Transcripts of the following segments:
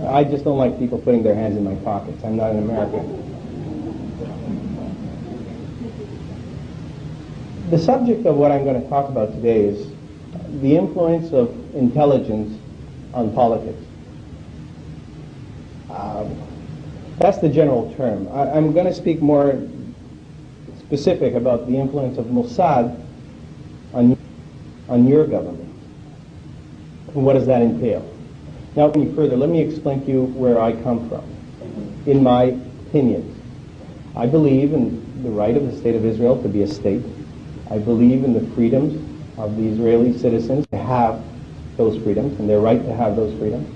I just don't like people putting their hands in my pockets. I'm not an American. The subject of what I'm going to talk about today is the influence of intelligence on politics. That's the general term. I'm going to speak more specific about the influence of MOSSAD on your government. And what does that entail? Now, any further, let me explain to you where I come from. In my opinion, I believe in the right of the State of Israel to be a state. I believe in the freedoms of the Israeli citizens to have those freedoms and their right to have those freedoms.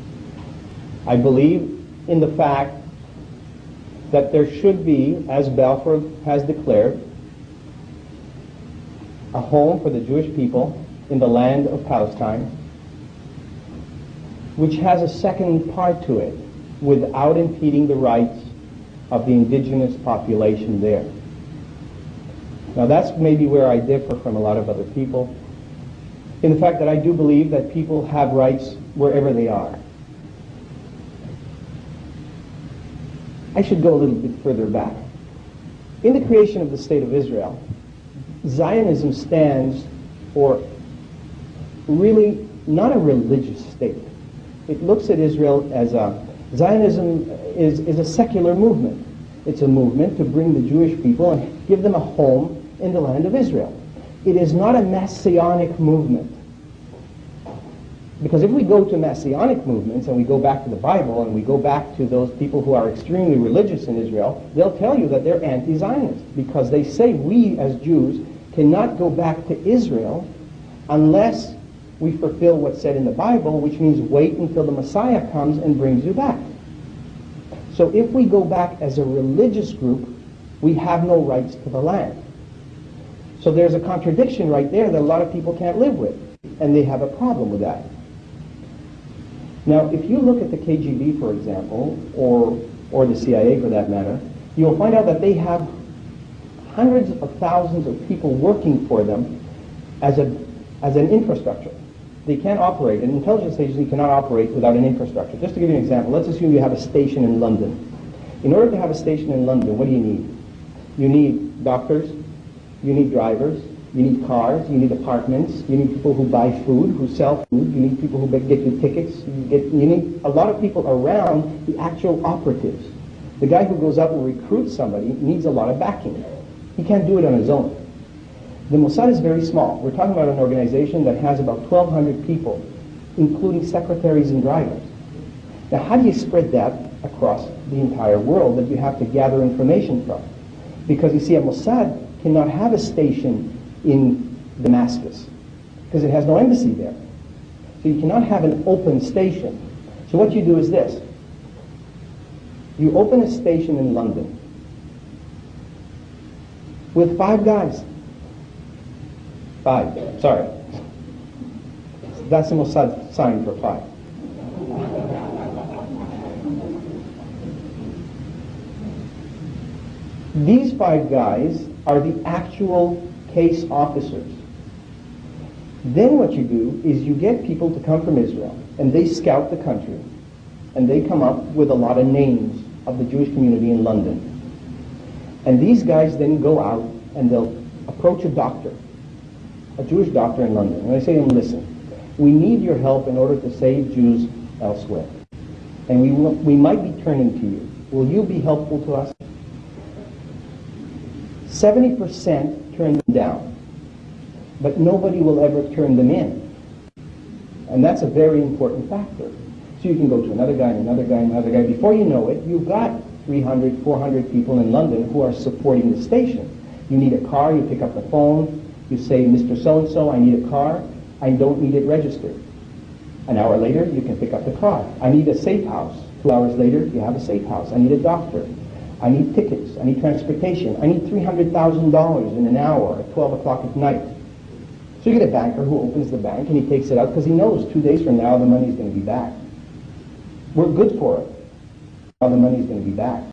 I believe in the fact that there should be, as Balfour has declared, a home for the Jewish people in the land of Palestine, which has a second part to it, without impeding the rights of the indigenous population there. Now that's maybe where I differ from a lot of other people, in the fact that I do believe that people have rights wherever they are. I should go a little bit further back. In the creation of the State of Israel, Zionism stands for really not a religious state. It looks at Israel as Zionism is a secular movement. It's a movement to bring the Jewish people and give them a home in the land of Israel. It is not a messianic movement. Because if we go to messianic movements and we go back to the Bible and we go back to those people who are extremely religious in Israel, they'll tell you that they're anti-Zionist because they say we as Jews cannot go back to Israel unless we fulfill what's said in the Bible, which means wait until the Messiah comes and brings you back. So if we go back as a religious group, we have no rights to the land. So there's a contradiction right there that a lot of people can't live with, and they have a problem with that. Now, if you look at the KGB, for example, or the CIA for that matter, you'll find out that they have hundreds of thousands of people working for them as an infrastructure. They can't operate. An intelligence agency cannot operate without an infrastructure. Just to give you an example, let's assume you have a station in London. In order to have a station in London, what do you need? You need doctors, you need drivers, you need cars, you need apartments, you need people who buy food, who sell food, you need people who get you tickets, you need a lot of people around the actual operatives. The guy who goes out and recruits somebody needs a lot of backing. He can't do it on his own. The Mossad is very small. We're talking about an organization that has about 1,200 people, including secretaries and drivers. Now, how do you spread that across the entire world that you have to gather information from? Because you see, a Mossad cannot have a station in Damascus because it has no embassy there. So you cannot have an open station. So what you do is this. You open a station in London with 5 guys. 5, sorry. That's the Mossad sign for 5. These 5 guys are the actual case officers. Then what you do is you get people to come from Israel, and they scout the country, and they come up with a lot of names of the Jewish community in London. And these guys then go out and they'll approach a doctor, a Jewish doctor in London, and they say to him, listen, we need your help in order to save Jews elsewhere. And we might be turning to you. Will you be helpful to us? 70% turn them down, but nobody will ever turn them in. And that's a very important factor. So you can go to another guy, and another guy, and another guy. Before you know it, you've got 300, 400 people in London who are supporting the station. You need a car, you pick up the phone, you say, Mr. So-and-so, I need a car, I don't need it registered. An hour later, you can pick up the car. I need a safe house. 2 hours later, you have a safe house. I need a doctor. I need tickets. I need transportation. I need $300,000 in an hour at 12 o'clock at night. So you get a banker who opens the bank and he takes it out because he knows 2 days from now the money is going to be back. We're good for it. Now the money is going to be back.